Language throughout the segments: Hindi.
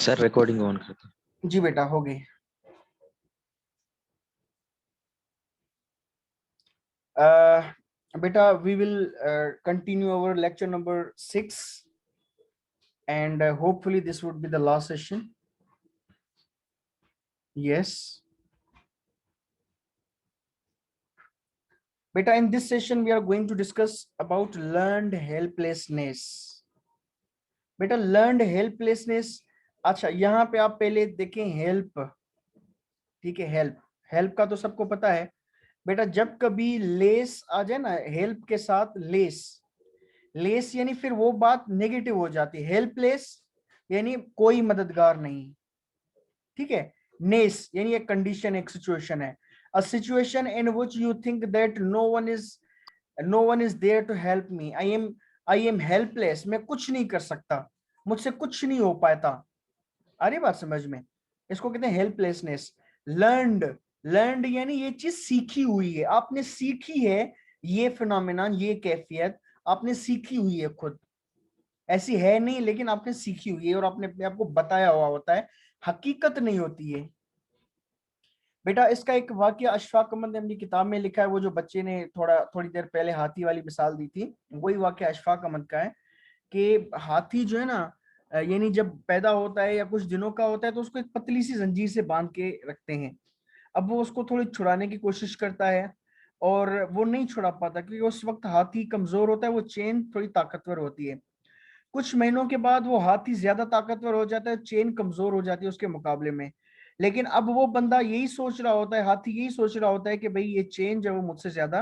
सर रिकॉर्डिंग ऑन करता। जी बेटा हो गई। बेटा we will continue our lecture number 6 and hopefully this would be the last session. Yes beta, in this session we are going to discuss about learned helplessness. बेटा लर्नड हेल्पलेसनेस, अच्छा यहाँ पे आप पहले देखें हेल्प, ठीक है। हेल्प, हेल्प का तो सबको पता है बेटा। जब कभी लेस आ जाए ना हेल्प के साथ, लेस, लेस यानी फिर वो बात नेगेटिव हो जाती है। हेल्पलेस यानी कोई मददगार नहीं, ठीक है। नेस यानी एक कंडीशन, एक सिचुएशन है। A situation in which you think that no one is there to help me, I am helpless, मैं कुछ नहीं कर सकता, मुझसे कुछ नहीं हो पाता। आ रही बात समझ में? इसको कहते हैं हेल्पलेसनेस। लर्नड, लर्नड यानी ये चीज सीखी हुई है, आपने सीखी है, ये फिनोमेनन, ये कैफियत आपने सीखी हुई है, खुद ऐसी है नहीं लेकिन आपने सीखी हुई है और आपने अपने आप को बताया हुआ होता है, हकीकत नहीं होती है। बेटा इसका एक वाकया अशफाक अहमद ने अपनी किताब में लिखा है, वो जो बच्चे ने थोड़ी देर पहले हाथी वाली मिसाल दी थी, वही वाकया अशफाक अहमद का है कि हाथी जो है ना, यानी जब पैदा होता है या कुछ दिनों का होता है तो उसको एक पतली सी जंजीर से बांध के रखते हैं। अब वो उसको थोड़ी छुड़ाने की कोशिश करता है और वो नहीं छुड़ा पाता क्योंकि उस वक्त हाथी कमजोर होता है, वो चेन थोड़ी ताकतवर होती है। कुछ महीनों के बाद वो हाथी ज्यादा ताकतवर हो जाता है, चेन कमजोर हो जाती है उसके मुकाबले में। लेकिन अब वो बंदा यही सोच रहा होता है, हाथी यही सोच रहा होता है कि भाई ये चेन जो है वो मुझसे ज्यादा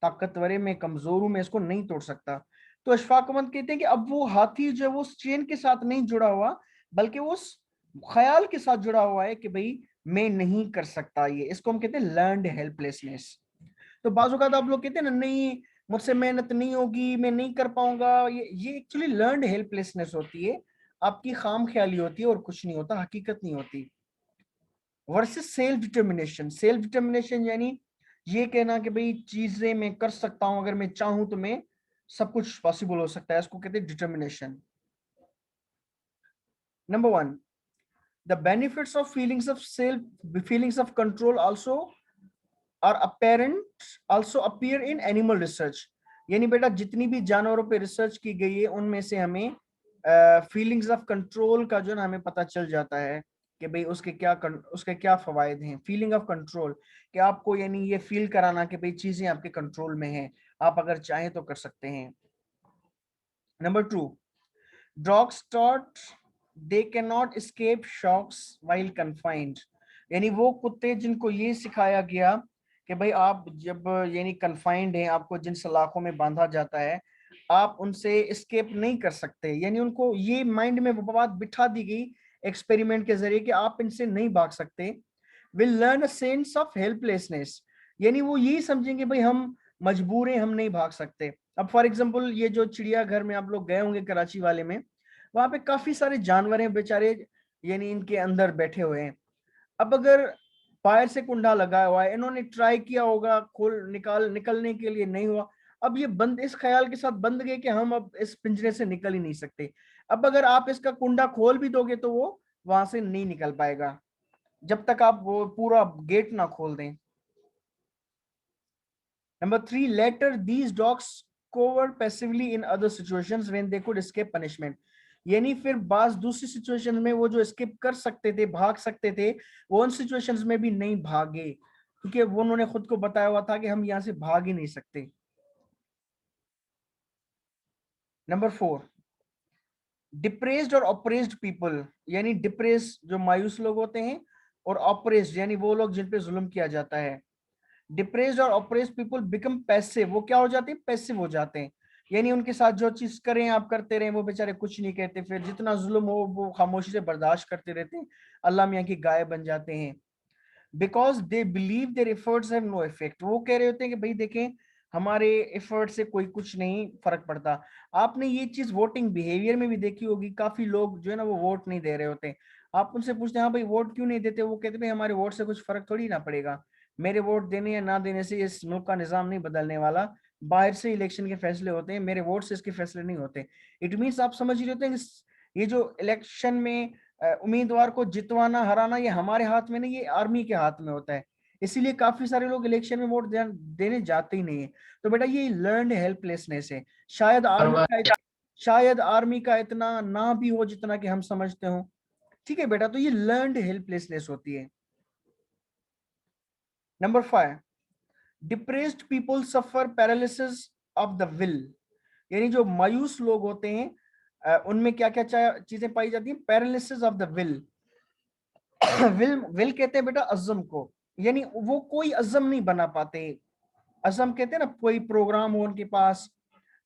ताकतवर है, मैं कमजोर हूं, मैं इसको नहीं तोड़ सकता। तो अशफाक अहमद कहते हैं कि अब वो हाथी जो है वो उस चेन के साथ नहीं जुड़ा हुआ, बल्कि वो उस ख्याल के साथ जुड़ा हुआ है कि भाई मैं नहीं कर सकता ये। इसको हम कहते हैं लर्नड हेल्पलेसनेस। तो बाजू का आप लोग कहते हैं ना, नहीं मुझसे मेहनत नहीं होगी, मैं नहीं कर पाऊंगा, ये एक्चुअली लर्नड हेल्पलेसनेस होती है, आपकी खाम ख्याली होती है और कुछ नहीं होता, हकीकत नहीं होती। Versus self determination, self determination यानी ये कहना कि भाई चीजें मैं कर सकता हूं, अगर मैं चाहूं तो मैं सब कुछ पॉसिबल हो सकता है, इसको कहते हैं determination. Number 1, the benefits of feelings of control also are apparent, also appear in animal research। यानी बेटा जितनी भी जानवरों पे रिसर्च की गई है उनमें से हमें फीलिंग्स ऑफ कंट्रोल का जो ना हमें पता चल जाता है कि भाई उसके क्या फवायद हैं। फीलिंग ऑफ कंट्रोल कि आपको यानी ये फील कराना कि भाई चीजें आपके कंट्रोल में हैं, आप अगर चाहें तो कर सकते हैं। Number 2, dogs taught they cannot escape shocks while confined। यानी वो कुत्ते जिनको ये सिखाया गया कि भाई आप जब यानी कन्फाइंड हैं, आपको जिन सलाखों में बांधा जाता है, आप उनसे एस्केप नहीं कर सकते, यानी उनको ये माइंड में वो बात बिठा दी गई एक्सपेरिमेंट के जरिए कि आप इनसे नहीं भाग सकते। Will learn a sense of helplessness, यानी वो यही समझेंगे भाई हम मजबूर हैं, हम नहीं भाग सकते। अब फॉर एग्जांपल ये जो चिड़ियाघर में आप लोग गए होंगे कराची वाले में, वहां पे काफी सारे जानवर हैं बेचारे, यानी इनके अंदर बैठे हुए हैं। अब अगर बाहर से कुंडा लगा हुआ है, इन्होंने ट्राई किया होगा खोल निकलने के लिए, नहीं हुआ। अब ये बंद इस ख्याल के साथ बंद गए कि हम अब इस पिंजरे से निकल ही नहीं सकते। अब अगर आप इसका कुंडा खोल भी दोगे तो वो वहां से नहीं निकल पाएगा जब तक आप वो पूरा गेट ना खोल दें। Number 3, later these dogs cowered passively in other situations when they could escape punishment। यानी फिर बाज दूसरी सिचुएशन में वो जो स्किप कर सकते थे, भाग सकते थे, वो उन सिचुएशंस में भी नहीं भागे क्योंकि वो उन्होंने खुद को बताया हुआ था कि हम यहां से भाग ही नहीं सकते। नंबर 4, डिप्रेस्ड और ऑप्रेस्ड पीपल, यानी डिप्रेस जो मायूस लोग होते हैं और ऑप्रेस्ड यानी वो लोग जिन पे जुल्म किया जाता है। डिप्रेस्ड और ऑप्रेस्ड पीपल बिकम पैसिव, वो क्या हो जाते हैं, पैसिव हो जाते हैं। यानी उनके साथ जो चीज करें आप करते रहें, वो बेचारे कुछ नहीं कहते, फिर जितना जुल्म हो वो खामोशी से बर्दाश्त करते रहते हैं, अल्लाह मियाँ की गाय बन जाते हैं। Because they believe their efforts have no effect, वो कह रहे होते हैं कि भाई देखें हमारे एफर्ट से कोई कुछ नहीं फर्क पड़ता। आपने ये चीज वोटिंग बिहेवियर में भी देखी होगी, काफी लोग जो है ना वो वोट नहीं दे रहे होते। आप उनसे पूछते हैं हाँ भाई वोट क्यों नहीं देते, वो कहते भाई हमारे वोट से कुछ फर्क थोड़ी ना पड़ेगा, मेरे वोट देने या ना देने से इस मुल्क का निजाम नहीं बदलने वाला, बाहर से इलेक्शन के फैसले होते हैं, मेरे वोट से इसके फैसले नहीं होते। इट मीन्स आप समझ रहे होते हैं ये जो इलेक्शन में उम्मीदवार को जितवाना हराना ये हमारे हाथ में नहीं, ये आर्मी के हाथ में होता है। इसीलिए काफी सारे लोग इलेक्शन में वोट देने जाते ही नहीं है। तो बेटा ये लर्नड हेल्पलेसनेस है। शायद आर्मी का इतना ना भी हो जितना कि हम समझते हो। ठीक है बेटा, तो ये लर्नड हेल्पलेसनेस होती है। Number 5, depressed people suffer paralysis of the will. यानी जो मायूस लोग होते हैं उनमें क्या क्या चीजें पाई जाती हैं? Paralysis of the will. Will कहते हैं बेटा अज़म को, यानी वो कोई अज़म नहीं बना पाते। अज़म कहते हैं ना, कोई प्रोग्राम हो उनके पास,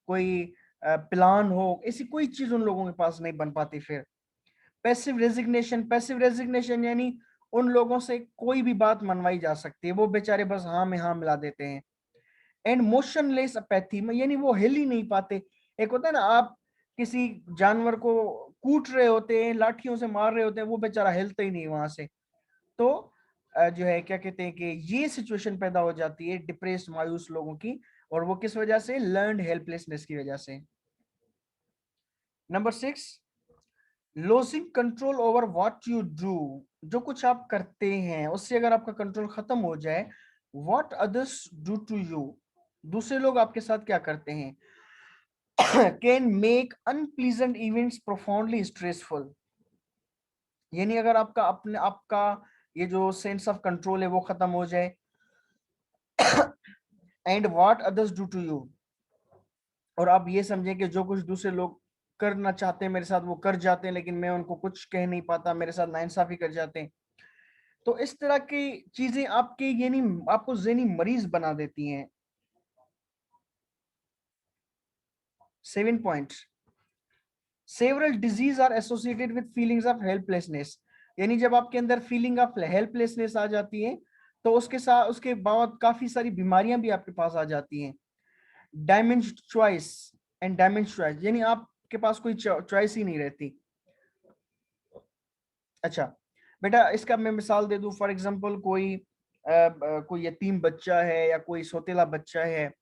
कोई प्लान हो, ऐसी कोई चीज उन लोगों के पास नहीं बन पाती। फिर पैसिव रेजिग्नेशन यानी उन लोगों से कोई भी बात मनवाई जा सकती है, वो बेचारे बस हाँ में हाँ मिला देते हैं। एंड मोशनलेस अपैथी में, यानी वो हिल ही नहीं पाते। एक होता है ना, आप किसी जानवर को कूट रहे होते हैं, लाठियों से मार रहे होते हैं, वो बेचारा हिलता ही नहीं वहां से। तो जो है क्या कहते हैं कि ये सिचुएशन पैदा हो जाती है डिप्रेस्ड मायूस लोगों की, और वो किस वजह से? लर्नड हेल्पलेसनेस की वजह से। Number 6, losing control over what you do. जो कुछ आप करते हैं उससे अगर आपका कंट्रोल खत्म हो जाए, what others do to you, दूसरे लोग आपके साथ क्या करते हैं, can make unpleasant events profoundly stressful. यानी अगर आपका ये जो सेंस ऑफ कंट्रोल है वो खत्म हो जाए, and what others do to you, और आप ये समझें कि जो कुछ दूसरे लोग करना चाहते हैं मेरे साथ वो कर जाते हैं, लेकिन मैं उनको कुछ कह नहीं पाता, मेरे साथ नाइंसाफी कर जाते हैं। तो इस तरह की चीजें आपके यानी आपको ज़हनी मरीज बना देती हैं। 7 point, several diseases are associated with feelings of helplessness. यानी जब आपके अंदर फीलिंग ऑफ हेल्पलेसनेस आ जाती है तो उसके बाद काफी सारी बीमारियां भी आपके पास आ जाती हैं। डायमेंज्ड चॉइस एंड डैमेज चॉइस, यानी आपके पास कोई चॉइस ही नहीं रहती। अच्छा बेटा, इसका मैं मिसाल दे दूं। फॉर एग्जांपल कोई यतीम बच्चा है या कोई सोतेला बच्चा है,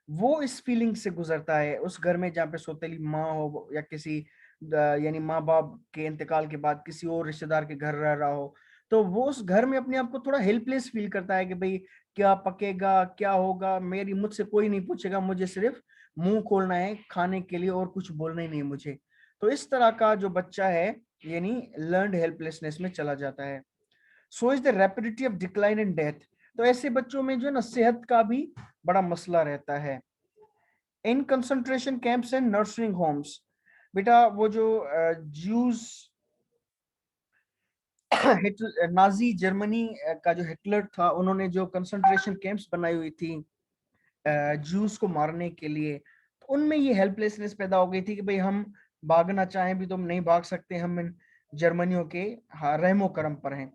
वो इस फीलिंग से गुजरता है उस घर में जहाँ पे सोतेली माँ हो या किसी यानी माँ बाप के इंतकाल के बाद किसी और रिश्तेदार के घर रह रहा हो, तो वो उस घर में अपने आप को थोड़ा हेल्पलेस फील करता है कि भाई क्या पकेगा, क्या होगा, मेरी मुझसे कोई नहीं पूछेगा, मुझे सिर्फ मुंह खोलना है खाने के लिए और कुछ बोलना ही नहीं मुझे। तो इस तरह का जो बच्चा है यानी लर्नड हेल्पलेसनेस में चला जाता है। So is the rapidity of decline in death. तो ऐसे बच्चों में जो है ना सेहत का भी बड़ा मसला रहता है। In concentration camps and nursing homes, बेटा वो जो ज्यूज नाजी जर्मनी का जो हिटलर था, उन्होंने जो कंसंट्रेशन कैंप्स बनाई हुई थी ज्यूज को मारने के लिए, तो उनमें ये हेल्पलेसनेस पैदा हो गई थी कि भाई हम भागना चाहें भी तो हम नहीं भाग सकते, हम इन जर्मनियों के रहमो करम पर हैं।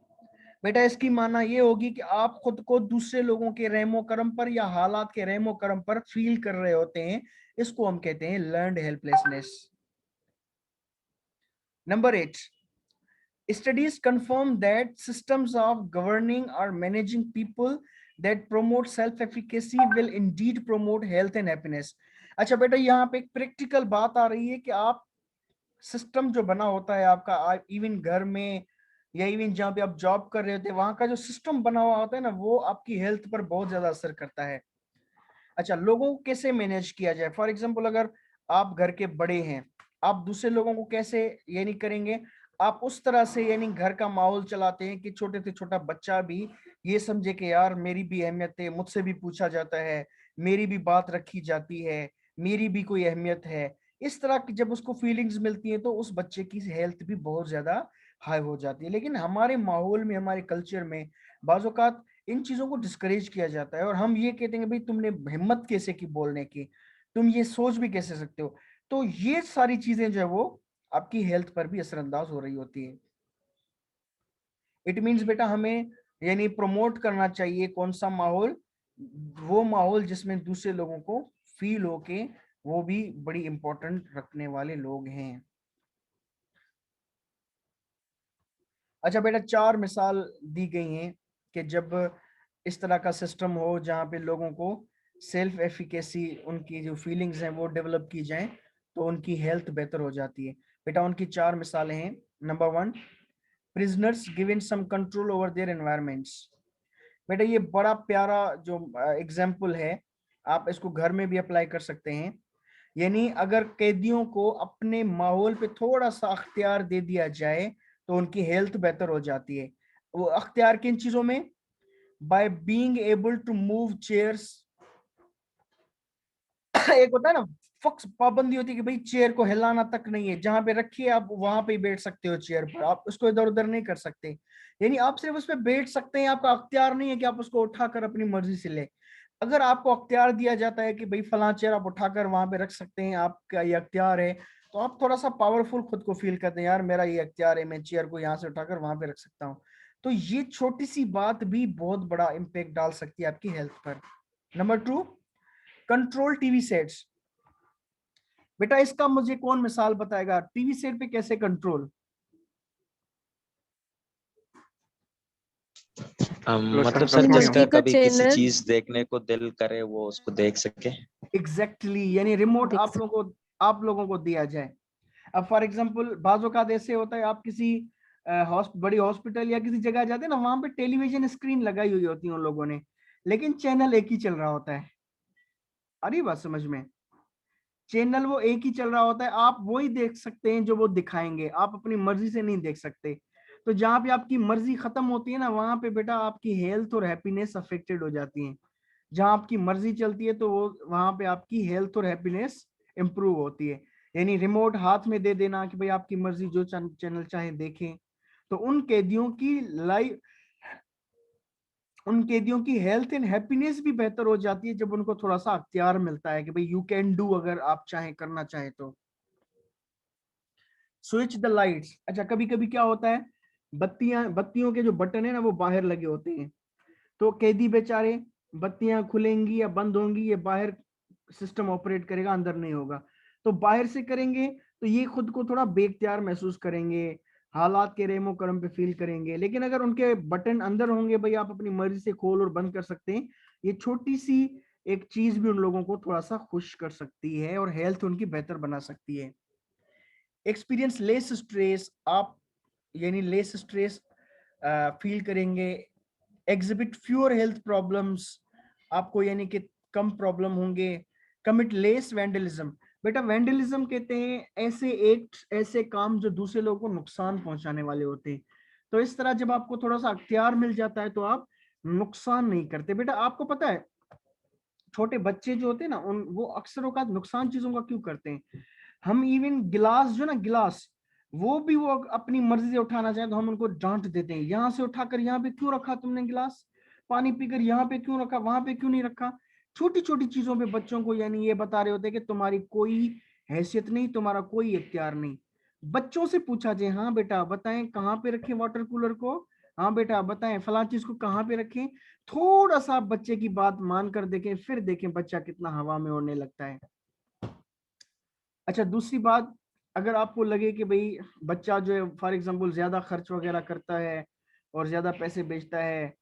बेटा इसकी माना ये होगी कि आप खुद को दूसरे लोगों के रहमो करम पर या हालात के रहमो करम पर फील कर रहे होते हैं, इसको हम कहते हैं learned helplessness. Number 8, studies confirm that systems of governing or managing people that promote self efficacy will indeed promote health and happiness। अच्छा बेटा, यहाँ पे एक प्रैक्टिकल बात आ रही है कि आप सिस्टम जो बना होता है आपका, इवन घर में या इवन जहाँ पे आप जॉब कर रहे होते हैं, वहां का जो सिस्टम बना हुआ होता है ना, वो आपकी हेल्थ पर बहुत ज्यादा असर करता है। अच्छा, लोगों को कैसे मैनेज किया जाए? फॉर एग्जाम्पल अगर आप घर के बड़े हैं, आप दूसरे लोगों को कैसे यानी करेंगे? आप उस तरह से यानी घर का माहौल चलाते हैं कि छोटे से छोटा बच्चा भी ये समझे कि यार मेरी भी अहमियत है, मुझसे भी पूछा जाता है, मेरी भी बात रखी जाती है, मेरी भी कोई अहमियत है। इस तरह की जब उसको फीलिंग्स मिलती हैं तो उस बच्चे की हेल्थ भी बहुत ज्यादा हाई हो जाती है। लेकिन हमारे माहौल में, हमारे कल्चर में बाज़ औक़ात इन चीजों को डिस्करेज किया जाता है और हम ये कहते हैं भाई तुमने हिम्मत कैसे की बोलने की, तुम ये सोच भी कैसे सकते हो। तो ये सारी चीजें जो है वो आपकी हेल्थ पर भी असरअंदाज हो रही होती है। इट मीन्स बेटा हमें यानी प्रमोट करना चाहिए कौन सा माहौल? वो माहौल जिसमें दूसरे लोगों को फील हो के वो भी बड़ी इंपॉर्टेंट रखने वाले लोग हैं। अच्छा बेटा, 4 मिसाल दी गई हैं कि जब इस तरह का सिस्टम हो जहाँ पे लोगों को सेल्फ एफिकेसी, उनकी जो फीलिंग्स हैं वो डेवलप की जाएं, तो उनकी हेल्थ बेहतर हो जाती है। बेटा उनकी 4 मिसालें हैं। Number 1, prisoners given some control over their environments। बेटा ये बड़ा प्यारा जो एग्जाम्पल है, आप इसको घर में भी अप्लाई कर सकते हैं। यानी अगर कैदियों को अपने माहौल पे थोड़ा सा अख्तियार दे दिया जाए तो उनकी हेल्थ बेहतर हो जाती है। वो अख्तियार किन चीजों में? By being able to move chairs. एक होता है ना फिक्स पाबंदी होती है कि भाई चेयर को हिलाना तक नहीं है, जहां पे रखिए आप वहां पे बैठ सकते हो चेयर पर, आप उसको इधर उधर नहीं कर सकते। यानी आप सिर्फ उस पर बैठ सकते हैं, आपका अख्तियार नहीं है कि आप उसको उठाकर अपनी मर्जी से ले। अगर आपको अख्तियार दिया जाता है कि भाई फलां चेयर आप उठाकर वहां पे रख सकते हैं, आपका ये अख्तियार है, तो आप थोड़ा सा पावरफुल खुद को फील करते हैं, यार मेरा ये अख्तियार है, मैं चेयर को यहाँ से उठाकर वहां पे रख सकता हूँ। तो ये छोटी सी बात भी बहुत बड़ा इम्पेक्ट डाल सकती है आपकी हेल्थ पर। Number 2, control TV sets. बेटा इसका मुझे कौन मिसाल बताएगा, टीवी सेट पे कैसे कंट्रोल? मतलब सर जिसका कभी किसी चीज देखने को दिल करे वो उसको देख सके। एग्जैक्टली, यानी रिमोट आप लोगों को दिया जाए। अब फॉर एग्जांपल बाज़ औक़ात ऐसे होता है, आप किसी बड़ी हॉस्पिटल या किसी जगह जाते हैं ना, वहां पे टेलीविजन स्क्रीन लगाई हुई होती है उन लोगों ने, लेकिन चैनल एक ही चल रहा होता है। अरे बात समझ में? चैनल वो एक ही चल रहा होता है, आप वही देख सकते हैं जो वो दिखाएंगे, आप अपनी मर्जी से नहीं देख सकते। तो जहां पे आपकी मर्जी खत्म होती है ना, वहां पे बेटा आपकी हेल्थ और हैप्पीनेस अफेक्टेड हो जाती है। जहां आपकी मर्जी चलती है तो वो वहां पे आपकी हेल्थ और हैप्पीनेस इंप्रूव होती है। यानी रिमोट हाथ में दे देना कि भाई आपकी मर्जी जो चैनल चाहे देखें, तो उन कैदियों की हेल्थ एंड हैप्पीनेस भी बेहतर हो जाती है जब उनको थोड़ा सा अख्तियार मिलता है कि भाई यू कैन डू, अगर आप चाहें करना चाहें तो। Switch the lights. अच्छा कभी कभी क्या होता है, बत्तियों के जो बटन है ना वो बाहर लगे होते हैं, तो कैदी बेचारे, बत्तियां खुलेंगी या बंद होंगी ये बाहर सिस्टम ऑपरेट करेगा, अंदर नहीं होगा। तो बाहर से करेंगे तो ये खुद को थोड़ा बेख्तियार महसूस करेंगे, हालात के रेमो करम पे फील करेंगे। लेकिन अगर उनके बटन अंदर होंगे, भाई आप अपनी मर्जी से खोल और बंद कर सकते हैं, ये छोटी सी एक चीज भी उन लोगों को थोड़ा सा खुश कर सकती है और हेल्थ उनकी बेहतर बना सकती है। एक्सपीरियंस लेस स्ट्रेस, आप यानी लेस स्ट्रेस फील करेंगे। एग्जिबिट फ्यूअर हेल्थ प्रॉब्लम्स, आपको यानी कि कम प्रॉब्लम होंगे। Commit less vandalism. बेटा वैंडलिज्म कहते हैं ऐसे एक्ट, ऐसे काम जो दूसरे लोगों को नुकसान पहुंचाने वाले होते हैं। तो इस तरह जब आपको थोड़ा सा अख्तियार मिल जाता है तो आप नुकसान नहीं करते। बेटा आपको पता है छोटे बच्चे जो होते हैं ना, वो अक्सर औकात नुकसान चीजों का क्यों करते हैं? हम इवन गिलास जो ना, गिलास वो भी वो अपनी मर्जी से उठाना चाहे तो हम उनको डांट देते हैं, यहाँ से उठाकर यहाँ पे क्यों रखा तुमने गिलास, पानी पीकर यहाँ पे क्यों रखा, वहां पे क्यों नहीं रखा। छोटी छोटी चीजों पे बच्चों को यानी ये बता रहे होते हैं कि तुम्हारी कोई हैसियत नहीं, तुम्हारा कोई इख्तियार नहीं। बच्चों से पूछा जाए, हाँ बेटा बताएं कहाँ पे रखें वाटर कूलर को, हाँ बेटा बताएं फलां चीज को कहाँ पे रखें। थोड़ा सा बच्चे की बात मान कर देखें, फिर देखें बच्चा कितना हवा में उड़ने लगता है। अच्छा दूसरी बात, अगर आपको लगे कि भाई बच्चा जो है फॉर एग्जांपल ज्यादा खर्च वगैरह करता है और ज्यादा पैसे बेचता है,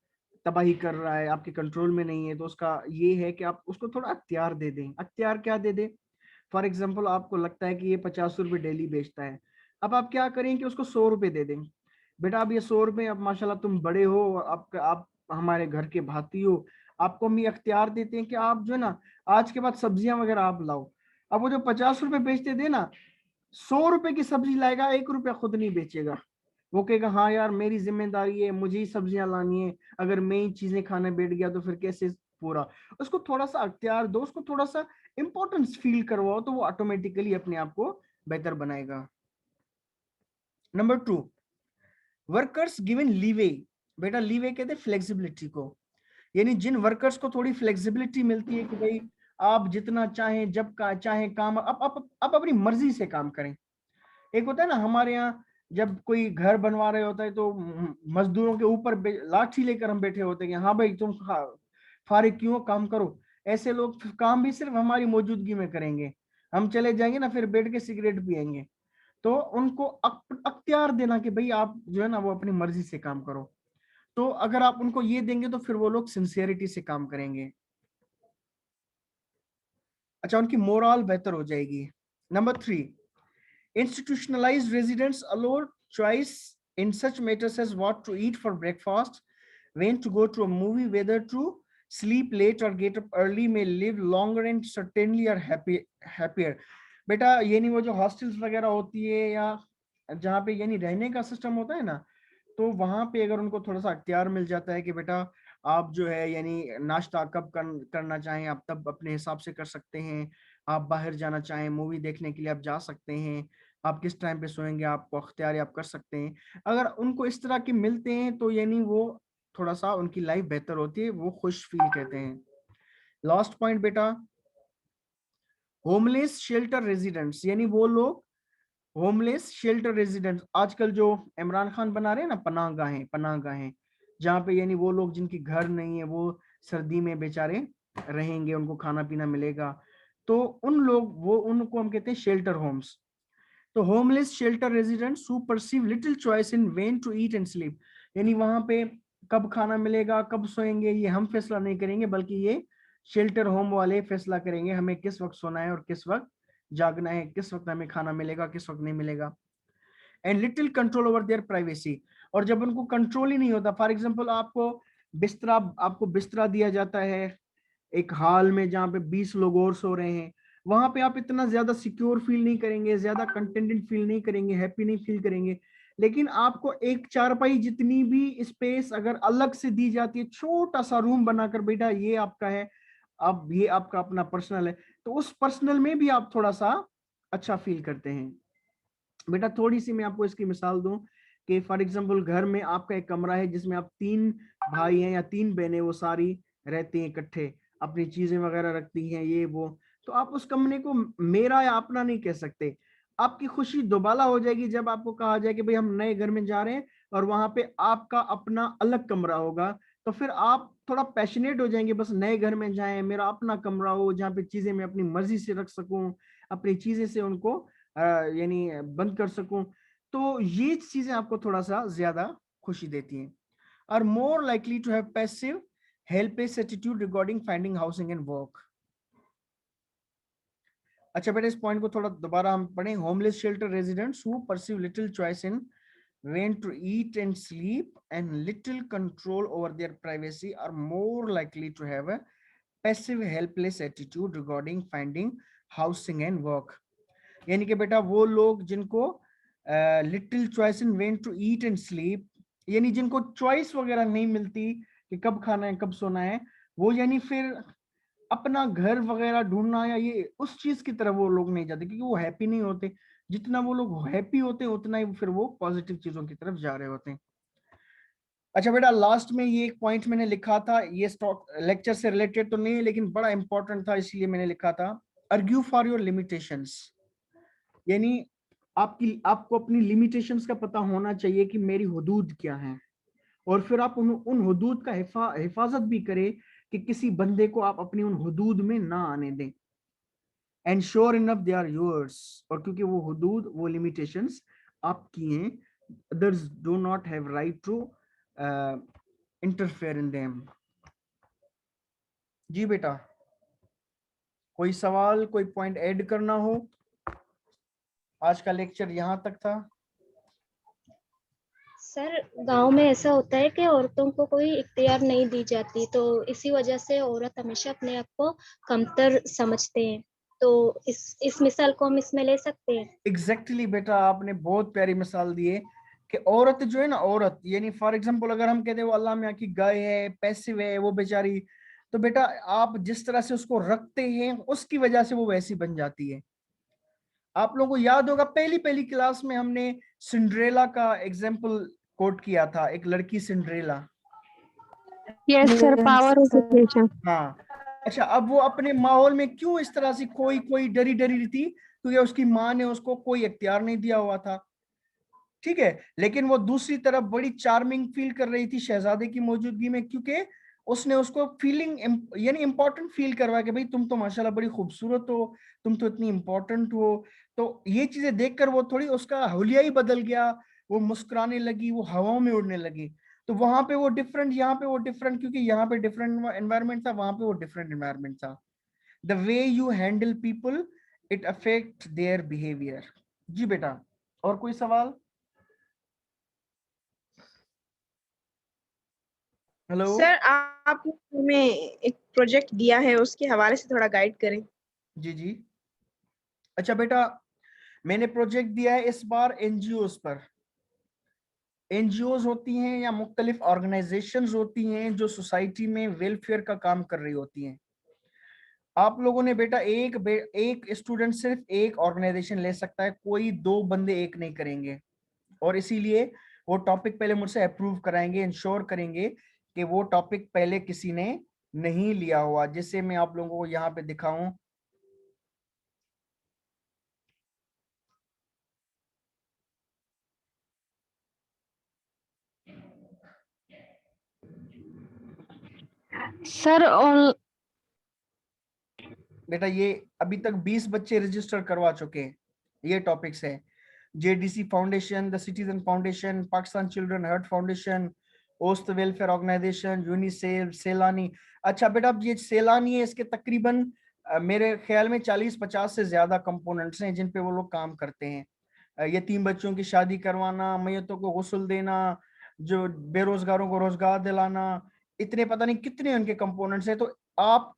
तबाही कर रहा है, आपके कंट्रोल में नहीं है, तो उसका ये है कि आप उसको थोड़ा अख्तियार दे दें। अख्तियार क्या दे दें? फॉर एग्जाम्पल आपको लगता है कि ये 50 रुपये डेली बेचता है, अब आप क्या करें कि उसको 100 रुपये दे दें। बेटा अब ये 100 रुपये, अब माशाल्लाह तुम बड़े हो, आप हमारे घर के भाती हो, आपको हम ये अख्तियार देते हैं कि आप जो है ना आज के बाद सब्जियां वगैरह आप लाओ। अब वो जो 50 रुपये बेचते थे ना, 100 रुपए की सब्जी लाएगा, 1 रुपया खुद नहीं बेचेगा। वो कहेगा हाँ यार मेरी जिम्मेदारी है, मुझे ही सब्जियां लानी है, अगर मैं ही चीजें खाने बैठ गया तो फिर कैसे पूरा। उसको थोड़ा सा अख्तियार दो, उसको थोड़ा सा इंपॉर्टेंस फील करवाओ, तो वो ऑटोमेटिकली अपने आप को बेहतर बनाएगा। Number 2, workers given leeway. बेटा लीवे कहते हैं फ्लेक्सिबिलिटी को, यानी जिन वर्कर्स को थोड़ी फ्लेक्सिबिलिटी मिलती है कि भाई आप जितना चाहें जब का चाहें काम अब अपनी मर्जी से काम करें। एक होता है ना हमारे यहाँ जब कोई घर बनवा रहे होता है तो मजदूरों के ऊपर लाठी लेकर हम बैठे होते हैं कि हाँ भाई तुम फारिग क्यों, काम करो। ऐसे लोग काम भी सिर्फ हमारी मौजूदगी में करेंगे, हम चले जाएंगे ना फिर बैठ के सिगरेट पियेंगे। तो उनको अख्तियार देना कि भाई आप जो है ना वो अपनी मर्जी से काम करो। तो अगर आप उनको ये देंगे तो फिर वो लोग सिंसियरिटी से काम करेंगे। अच्छा उनकी मोरल बेहतर हो जाएगी। Number 3, institutionalized residence allow choice in such matters as what to eat for breakfast, when to go to a movie, whether to sleep late or get up early, may live longer and certainly are happier. बेटा ये नहीं वो जो हॉस्टल्स वगैरह होती है या जहाँ पे यानी रहने का सिस्टम होता है ना, तो वहां पे अगर उनको थोड़ा सा अख्तियार मिल जाता है कि बेटा आप जो है यानी नाश्ता कब करना चाहें आप तब अपने हिसाब से कर सकते हैं, आप बाहर जाना चाहें मूवी देखने के लिए आप जा सकते हैं, आप किस टाइम पे सोएंगे आपको अख्तियार आप कर सकते हैं, अगर उनको इस तरह के मिलते हैं तो यानी वो थोड़ा सा उनकी लाइफ बेहतर होती है, वो खुश फील करते हैं। लास्ट पॉइंट बेटा, होमलेस शेल्टर रेजिडेंट्स, यानी वो लोग होमलेस शेल्टर रेजिडेंट्स, आजकल जो इमरान खान बना रहे हैं ना पनाहगाहें जहाँ पे यानी वो लोग जिनकी घर नहीं है वो सर्दी में बेचारे रहेंगे, उनको खाना पीना मिलेगा, तो उनको हम कहते हैं शेल्टर होम्स। तो homeless shelter residents who perceive little choice in when to eat and sleep, यानी वहां पे कब खाना मिलेगा कब सोएंगे ये हम फैसला नहीं करेंगे, बल्कि ये शेल्टर होम वाले फैसला करेंगे हमें किस वक्त सोना है और किस वक्त जागना है, किस वक्त हमें खाना मिलेगा किस वक्त नहीं मिलेगा। And little control over their privacy, और जब उनको कंट्रोल ही नहीं होता, फॉर एग्जांपल आपको बिस्तरा दिया जाता है एक हॉल में जहाँ पे 20 लोग और सो रहे हैं, वहां पे आप इतना ज्यादा सिक्योर फील नहीं करेंगे, ज्यादा कंटेंटेड फील नहीं करेंगे, हैप्पी नहीं फील करेंगे। लेकिन आपको एक चारपाई जितनी भी स्पेस अगर अलग से दी जाती है, छोटा सा रूम बनाकर बेटा ये आपका है, अब ये आपका अपना पर्सनल है, तो उस पर्सनल में भी आप थोड़ा सा अच्छा फील करते हैं। बेटा थोड़ी सी मैं आपको इसकी मिसाल दूं कि फॉर एग्जांपल घर में आपका एक कमरा है जिसमें आप 3 भाई हैं या 3 बहनें, वो सारी रहती हैं इकट्ठे, अपनी चीजें वगैरह रखती हैं ये वो, तो आप उस कमरे को मेरा या अपना नहीं कह सकते। आपकी खुशी दोबाला हो जाएगी जब आपको कहा जाए कि भाई हम नए घर में जा रहे हैं और वहां पे आपका अपना अलग कमरा होगा, तो फिर आप थोड़ा पैशनेट हो जाएंगे, बस नए घर में जाएं मेरा अपना कमरा हो जहाँ पे चीजें मैं अपनी मर्जी से रख सकूं, अपनी चीजें से उनको यानी बंद कर सकूं, तो ये चीजें आपको थोड़ा सा ज्यादा खुशी देती हैं। Are more likely to have passive helpless attitude regarding finding housing and work. अच्छा बेटा इस पॉइंट को थोड़ा दोबारा हम पढ़ें, homeless shelter residents who perceive little choice in when to eat and sleep and little control over their privacy are more likely to have a passive helpless attitude regarding finding housing and work। यानी कि बेटा वो लोग जिनको little choice in when to eat and sleep, यानी जिनको चॉइस वगैरह नहीं मिलती कि कब खाना है कब सोना है, वो यानी फिर अपना घर वगैरह ढूंढना या ये उस चीज की तरफ वो लोग नहीं जाते, क्योंकि वो हैप्पी नहीं होते, जितना वो लोग हैप्पी होते हैं उतना ही फिर वो पॉजिटिव चीजों की तरफ जा रहे होते हैं। अच्छा बेटा लास्ट में ये एक पॉइंट मैंने लिखा था, ये स्टॉक लेक्चर से रिलेटेड तो नहीं है लेकिन बड़ा इंपॉर्टेंट था इसलिए मैंने लिखा था, आर्ग्यू फॉर योर लिमिटेशंस, यानी आपको अपनी लिमिटेशंस का पता होना चाहिए कि मेरी हुदूद क्या है, और फिर आप उन हुदूद का हिफाजत भी करें कि किसी बंदे को आप अपनी उन हुदूद में ना आने दें। And sure enough they are yours, और क्योंकि वो हुदूद वो लिमिटेशंस आपकी हैं, others do not have right to interfere in them. जी बेटा कोई सवाल कोई पॉइंट ऐड करना हो? आज का लेक्चर यहाँ तक था। सर गांव में ऐसा होता है कि औरतों को कोई इख्तियार नहीं दी जाती, तो इसी वजह से औरत हमेशा अपने आप को कमतर समझते हैं, तो इस मिसाल को हम इसमें ले सकते हैं। एग्जैक्टली बेटा आपने बहुत प्यारी मिसाल दी है कि औरत जो है ना, औरत यानी फॉर एग्जांपल अगर हम कहते हैं वो अल्लाह में की गाय है पैसिव है वो बेचारी, तो बेटा आप जिस तरह से उसको रखते हैं उसकी वजह से वो वैसी बन जाती है। आप लोगों को याद होगा पहली पहली क्लास में हमने सिंड्रेला का एग्जाम्पल कोट किया था, एक लड़की Cinderella. Yes sir, power of situation. हाँ अच्छा, अब वो अपने माहौल में क्यों इस तरह से कोई कोई डरी डरी थी, क्योंकि उसकी माँ ने उसको कोई इख्तियार नहीं दिया हुआ था, ठीक है, लेकिन वो दूसरी तरफ बड़ी चार्मिंग फील कर रही थी शहजादे की मौजूदगी में, क्योंकि उसने उसको फीलिंग यानी इंपॉर्टेंट फील करवाया कि भाई तुम तो माशाल्लाह बड़ी खूबसूरत हो, तुम तो इतनी इंपॉर्टेंट हो, तो ये चीजें देखकर वो थोड़ी उसका हुलिया ही बदल गया, वो मुस्कुराने लगी, वो हवाओं में उड़ने लगी। तो वहां पे वो डिफरेंट, यहाँ पे वो डिफरेंट, क्योंकि यहाँ पे डिफरेंट एनवायरमेंट था, वहां पे वो डिफरेंट एनवायरमेंट था। The way you handle people it affect their behaviour. जी बेटा और कोई सवाल? हेलो सर आपने हमें एक प्रोजेक्ट दिया है, उसके हवाले से थोड़ा गाइड करें। जी जी। अच्छा बेटा, मैंने प्रोजेक्ट दिया है इस बार एनजीओज पर। एनजीओज होती हैं या मुख्तलिफ ऑर्गेनाइजेशंस होती हैं जो सोसाइटी में वेलफेयर का काम कर रही होती हैं। आप लोगों ने बेटा एक स्टूडेंट सिर्फ एक ऑर्गेनाइजेशन ले सकता है, कोई दो बंदे एक नहीं करेंगे। और इसीलिए वो टॉपिक पहले मुझसे अप्रूव कराएंगे, इंश्योर करेंगे कि वो टॉपिक पहले किसी ने नहीं लिया हुआ, जिससे मैं आप लोगों को यहाँ पे दिखाऊं। सर ऑन बेटा ये अभी तक 20 बच्चे रजिस्टर करवा चुके हैं। ये टॉपिक्स है JDC foundation, the citizen foundation, Pakistan children heart foundation, ओस्ट वेलफेयर ऑर्गेनाइजेशन, यूनिसेफ, सेलानी। अच्छा बेटा, अब ये सेलानी है, इसके तकरीबन मेरे ख्याल में 40-50 से ज्यादा कंपोनेंट्स हैं जिन पे वो लोग काम करते हैं। यतीम बच्चों की शादी करवाना, मैयतों को गुस्ल देना, जो बेरोजगारों को रोजगार दिलाना, इतने पता नहीं कितने उनके कंपोनेंट्स हैं। तो आप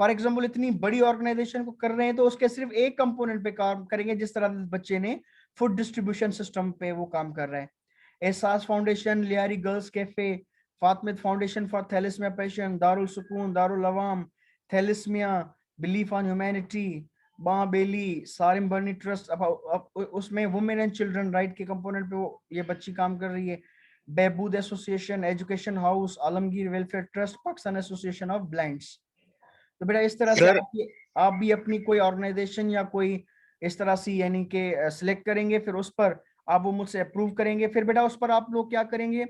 फॉर एग्जाम्पल इतनी बड़ी ऑर्गेनाइजेशन को कर रहे हैं तो उसके सिर्फ एक कंपोनेंट पे काम करेंगे, जिस तरह बच्चे ने फूड डिस्ट्रीब्यूशन सिस्टम पे वो काम कर रहे हैं। Ehsaas foundation, Lyari girls cafe, Fatimid foundation for thalassemia patient, Darul Sukoon, Darul Awam, thalassemia, belief on humanity, बेली, सारिम बर्नी ट्रस्ट। अब उसमें वुमेन एंड चिल्ड्रन राइट के कंपोनेंट पे वो ये बच्ची काम कर रही है। Behbood association, education house, Alamgir welfare trust, Pakistan association of blinds. तो बेटा इस तरह से सर आप भी अपनी कोई ऑर्गेनाइजेशन या कोई इस तरह से यानी कि सिलेक्ट करेंगे, फिर उस पर आप वो मुझसे अप्रूव करेंगे। फिर बेटा उस पर आप लोग क्या करेंगे,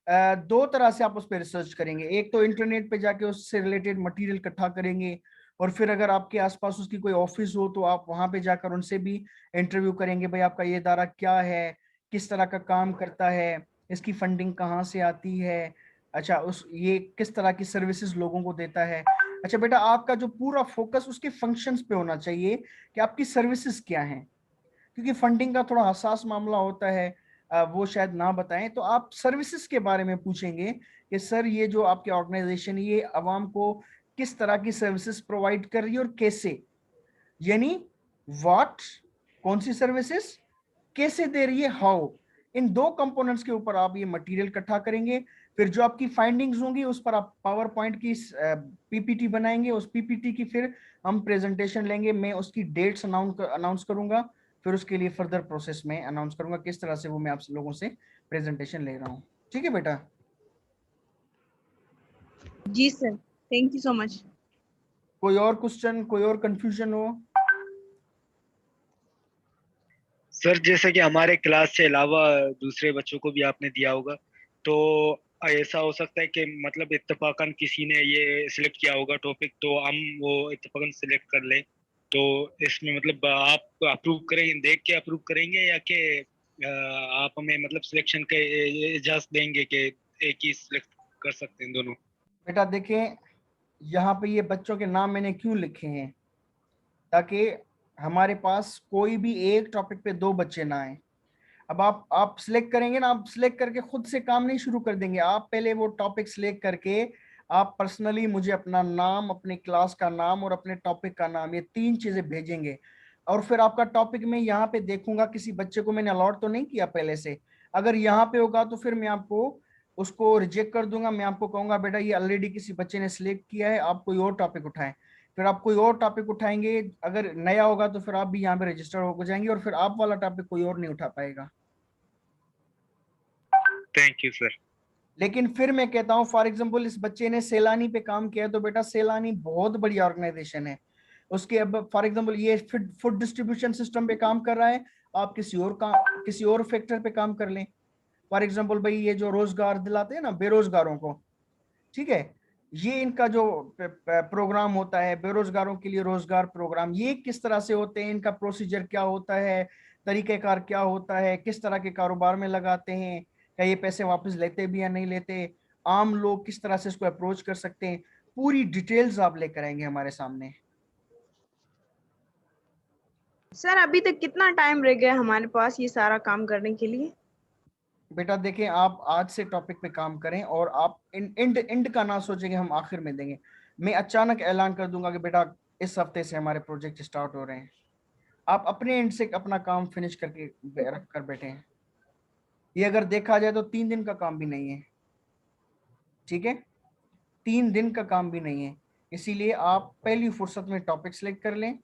दो तरह से आप उस पर रिसर्च करेंगे। एक तो इंटरनेट पे जाके उससे रिलेटेड मटेरियल इकट्ठा करेंगे, और फिर अगर आपके आसपास उसकी कोई ऑफिस हो तो आप वहां पे जाकर उनसे भी इंटरव्यू करेंगे, भाई आपका ये इदारा क्या है, किस तरह का काम करता है, इसकी फंडिंग कहाँ से आती है, अच्छा उस ये किस तरह की सर्विसेज लोगों को देता है। अच्छा बेटा, आपका जो पूरा फोकस उसके फंक्शंस पे होना चाहिए कि आपकी सर्विसेज क्या हैं, क्योंकि फंडिंग का थोड़ा हसास मामला होता है, वो शायद ना बताएं। तो आप सर्विसेज के बारे में पूछेंगे कि सर ये जो आपकी ऑर्गेनाइजेशन ये आवाम को किस तरह की सर्विसेज प्रोवाइड कर रही है और कैसे, यानी व्हाट, कौन सी सर्विसेज, कैसे दे रही है, हाउ। इन दो कंपोनेंट्स के ऊपर आप ये मटेरियल इकट्ठा करेंगे। फिर जो आपकी फाइंडिंग्स होंगी उस पर आप पावर पॉइंट की पीपीटी बनाएंगे। उस पीपीटी की फिर हम प्रेजेंटेशन लेंगे, मैं उसकी डेट्स अनाउंस करूंगा, फिर उसके लिए फर्दर प्रोसेस में अनाउंस करूंगा किस तरह से वो मैं आप लोगों से प्रेजेंटेशन ले रहा हूँ। ठीक है बेटा। जी sir, thank you so much. कोई और क्वेश्चन, कोई और कंफ्यूजन हो? सर जैसे कि हमारे क्लास से अलावा दूसरे बच्चों को भी आपने दिया होगा, तो ऐसा हो सकता है कि मतलब इत्तेफाकन किसी ने ये सिलेक्ट किया होगा टॉपिक, तो हम वो इत्तेफाकन सिलेक्ट कर लें। तो इसमें मतलब आप अप्रूव करेंगे, देख के अप्रूव करेंगे, या कि आप हमें मतलब सिलेक्शन के इजाजत देंगे कि एक ही सिलेक्ट कर सकते हैं दोनों? बेटा देखें, यहाँ पे ये बच्चों के नाम मैंने क्यों लिखे हैं, ताकि हमारे पास कोई भी एक टॉपिक पे दो बच्चे ना आए। अब आप सिलेक्ट करेंगे ना, आप सिलेक्ट करके खुद से काम नहीं शुरू कर देंगे, आप पहले वो टॉपिक सिलेक्ट करके आप पर्सनली मुझे अपना नाम, अपने क्लास का नाम और अपने टॉपिक का नाम, ये तीन चीजें भेजेंगे। और फिर आपका टॉपिक मैं यहाँ पे देखूंगा, किसी बच्चे को मैंने अलॉट तो नहीं किया पहले से, अगर यहाँ पे होगा तो फिर मैं आपको उसको रिजेक्ट कर दूंगा। मैं आपको कहूंगा बेटा ये ऑलरेडी किसी बच्चे ने सिलेक्ट किया है, आप कोई और टॉपिक उठाएं। फिर आप कोई और टॉपिक उठाएंगे, अगर नया होगा तो फिर आप भी यहाँ पे रजिस्टर हो जाएंगे, और फिर आप वाला टॉपिक कोई और नहीं उठा पाएगा। Thank you sir. लेकिन फिर मैं कहता हूँ, फॉर एग्जांपल इस बच्चे ने सेलानी पे काम किया है, तो बेटा सेलानी बहुत बड़ी ऑर्गेनाइजेशन है, उसके अब फॉर एग्जांपल ये फूड डिस्ट्रीब्यूशन सिस्टम पे काम कर रहा है, आप किसी और फैक्टर पे काम कर लें। फॉर एग्जांपल भाई ये जो रोजगार दिलाते हैं ना बेरोजगारों को, ठीक है, ये इनका जो प्रोग्राम होता है बेरोजगारों के लिए रोजगार प्रोग्राम, ये किस तरह से होते हैं, इनका प्रोसीजर क्या होता है, तरीकेकार क्या होता है, किस तरह के कारोबार में लगाते हैं, क्या ये पैसे वापस लेते भी या नहीं लेते, आम लोग किस तरह से इसको अप्रोच कर सकते हैं, पूरी डिटेल्स आप लेकर आएंगे हमारे सामने। सर अभी तक कितना टाइम रह गया हमारे पास ये सारा काम करने के लिए? बेटा देखें, आप आज से टॉपिक पे काम करें और आप इंड का ना सोचेंगे हम आखिर में देंगे। मैं अचानक ऐलान कर दूंगा कि बेटा इस हफ्ते से हमारे प्रोजेक्ट स्टार्ट हो रहे हैं, आप अपने एंड से अपना काम फिनिश करके रख कर बैठे हैं। ये अगर देखा जाए तो 3 दिन का काम भी नहीं है, ठीक है, 3 दिन का काम भी नहीं है। इसीलिए आप पहली फुर्सत में टॉपिक सिलेक्ट कर लें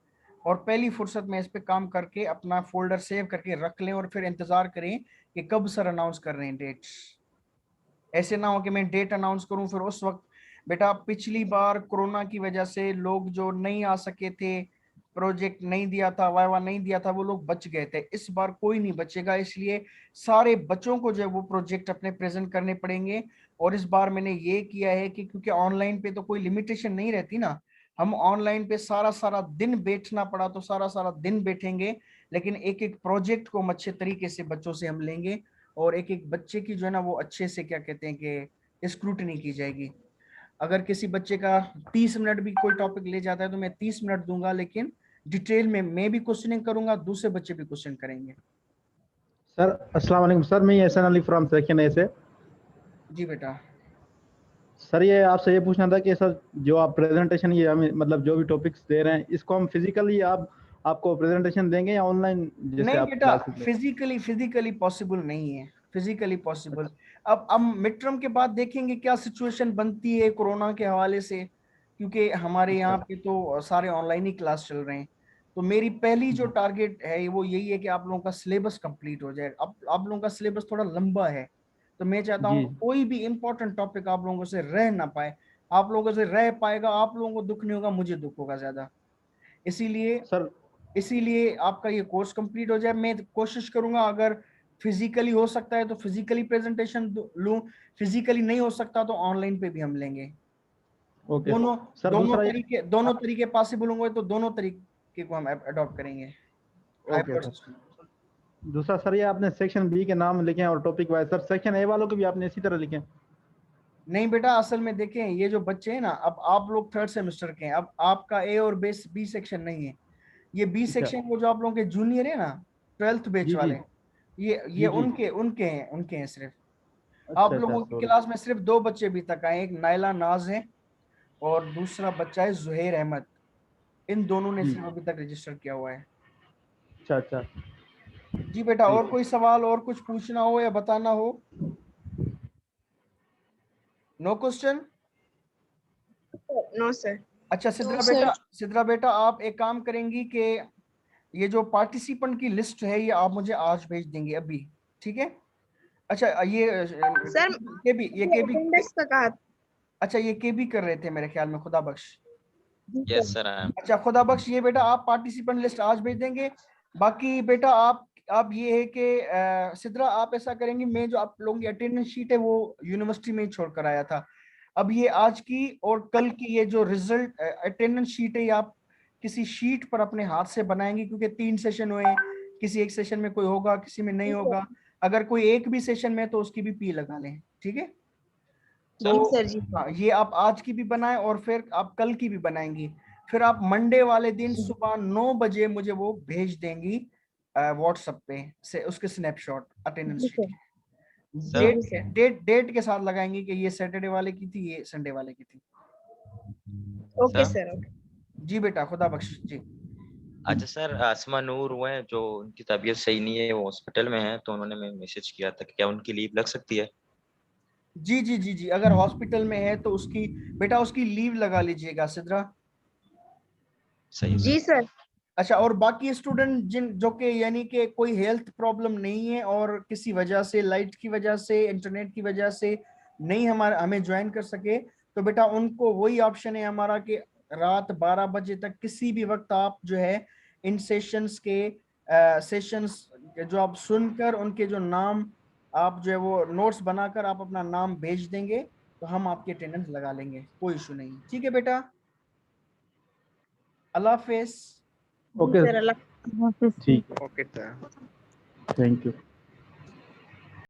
और पहली फुर्सत में इस पे काम करके अपना फोल्डर सेव करके रख लें और फिर इंतजार करें कि कब सर अनाउंस कर रहे हैं डेट्स। ऐसे ना हो कि मैं डेट अनाउंस करूं फिर उस वक्त, बेटा पिछली बार कोरोना की वजह से लोग जो नहीं आ सके थे, प्रोजेक्ट नहीं दिया था, वाइवा नहीं दिया था, वो लोग बच गए थे। इस बार कोई नहीं बचेगा, इसलिए सारे बच्चों को जो है वो प्रोजेक्ट अपने प्रेजेंट करने पड़ेंगे। और इस बार मैंने ये किया है कि क्योंकि ऑनलाइन पे तो कोई लिमिटेशन नहीं रहती ना, हम ऑनलाइन पे सारा सारा दिन बैठना पड़ा तो सारा सारा दिन बैठेंगे, लेकिन एक एक प्रोजेक्ट को हम अच्छे तरीके से बच्चों से हम लेंगे और एक एक बच्चे की जो है ना वो अच्छे से क्या कहते हैं कि स्क्रूटनी की जाएगी। अगर किसी बच्चे का 30 मिनट भी कोई टॉपिक ले जाता है तो मैं 30 मिनट दूंगा, लेकिन डिटेल में मैं भी क्वेश्चनिंग करूंगा, दूसरे बच्चे भी क्वेश्चन करेंगे। सर अस्सलाम वालेकुम सर, मैं एहसान अली फ्रॉम सेक्शन ए से। जी बेटा। सर ये आपसे ये पूछना था कि सर जो आप प्रेजेंटेशन ये हमें मतलब जो भी टॉपिक्स दे रहे हैं इसको हम फिजिकली आपको प्रेजेंटेशन देंगे या ऑनलाइन जैसे नहीं आप बेटा, क्लासेस लें? फिजिकली पॉसिबल नहीं है, फिजिकली पॉसिबल। अब मिड टर्म के बाद देखेंगे क्या सिचुएशन बनती है कोरोना के हवाले से, क्योंकि हमारे यहाँ पे तो सारे ऑनलाइन ही क्लास चल रहे हैं। तो मेरी पहली जो टारगेट है वो यही है कि आप लोगों का सिलेबस कंप्लीट हो जाए। अब आप लोगों का सिलेबस थोड़ा लंबा है, तो मैं चाहता जी हूँ कोई भी इंपॉर्टेंट टॉपिक आप लोगों से रह ना पाए। आप लोगों से रह पाएगा, आप लोगों को दुख नहीं होगा, मुझे दुख होगा ज्यादा। इसीलिए सर इसीलिए आपका ये कोर्स कंप्लीट हो जाए। मैं कोशिश करूंगा अगर फिजिकली हो सकता है तो फिजिकली प्रेजेंटेशन लूं, फिजिकली नहीं हो सकता तो ऑनलाइन पे भी हम लेंगे। ओके दोनों सर। दोनों तरीके पॉसिबल होंगे तो दोनों तरीके को हम अडॉप्ट करेंगे। Okay sir. दूसरा सर, ये आपने सेक्शन बी के नाम लिखे हैं और topic wise, sir section A वालों के भी आपने इसी तरह लिखे हैं? नहीं बेटा, असल में देखें ये जो बच्चे हैं ना, अब आप लोग 3rd सेमेस्टर के हैं, अब आपका ए और बी सेक्शन नहीं है। ये बी अच्छा सेक्शन वो जो आप लोगों के जूनियर है ना, 12th बैच जी जी वाले, ये जी जी। उनके हैं सिर्फ। अच्छा आप अच्छा लोगों की सॉरी। क्लास में सिर्फ 2 बच्चे अभी तक आए, एक नाइला नाज है और दूसरा बच्चा है जुहैर अहमद। इन दोनों ने जी सिर्फ अभी तक रजिस्टर किया हुआ है। अच्छा अच्छा। जी बेटा, ठीक और कोई सवाल और कुछ पूछना हो या बताना हो? No question? No sir. अच्छा सिद्रा बेटा आप एक काम करेंगी कि ये जो पार्टिसिपेंट की लिस्ट है ये आप मुझे आज भेज देंगे अभी, ठीक है? अच्छा ये सर के भी अटेंडेंस का कहा। अच्छा ये के भी कर रहे थे मेरे ख्याल में, Khuda Bakhsh. Yes sir I am. अच्छा खुदा बख्श, ये बेटा आप पार्टिसिपेंट लिस्ट आज भेज देंगे। बाकी बेटा आप ये है कि सिद्रा आप ऐसा करेंगे, मैं जो आप लोगों की अटेंडेंस शीट है वो यूनिवर्सिटी में ही छोड़ कर आया था। अब ये आज की और कल की ये जो रिजल्ट अटेंडेंस शीट है ये आप किसी शीट पर अपने हाथ से बनाएंगे, क्योंकि 3 सेशन हुए हैं, किसी एक सेशन में कोई होगा किसी में नहीं होगा। अगर कोई एक भी सेशन में तो उसकी भी पी लगा लें, ठीक है? जी तो सर जी। हाँ, ये आप आज की भी बनाएं और फिर आप कल की भी बनाएंगी। फिर आप मंडे वाले दिन सुबह 9 बजे मुझे वो भेज देंगी व्हाट्सएप पे से उसके स्नैपशॉट अटेंडेंस जी शीट सर। के। जी सर। डेट के साथ लगाएंगे कि ये सैटरडे वाले की थी, ये संडे वाले की थी। Okay sir. ओके। जी बेटा, खुदा बख्शिश जी। अच्छा सर, आसमा नूर हुए हैं जो उनकी तबीयत सही नहीं है, वो हॉस्पिटल में है, तो उन्होंने मैं मैसेज किया था कि क्या उनकी लीव लग सकती है? जी जी जी जी, अगर हॉस्पिटल में है तो उसकी बेटा उसकी लीव लगा लीजिएगा सिद्रा। सही जी सर। सर। अच्छा, और बाकी स्टूडेंट जिन जो कि यानी कि कोई हेल्थ प्रॉब्लम नहीं है और किसी वजह से, लाइट की वजह से, इंटरनेट की वजह से नहीं हमें ज्वाइन कर सके, तो बेटा उनको वही ऑप्शन है हमारा कि रात 12 बजे तक किसी भी वक्त आप जो है इन सेशंस जो आप सुनकर उनके जो नाम आप जो है वो नोट्स बनाकर आप अपना नाम भेज देंगे तो हम आपकी अटेंडेंस लगा लेंगे, कोई इशू नहीं। ठीक है बेटा, अल्लाह हाफिज। जी ओके सर। अल्लाह। ठीक है। Okay sir. Thank you.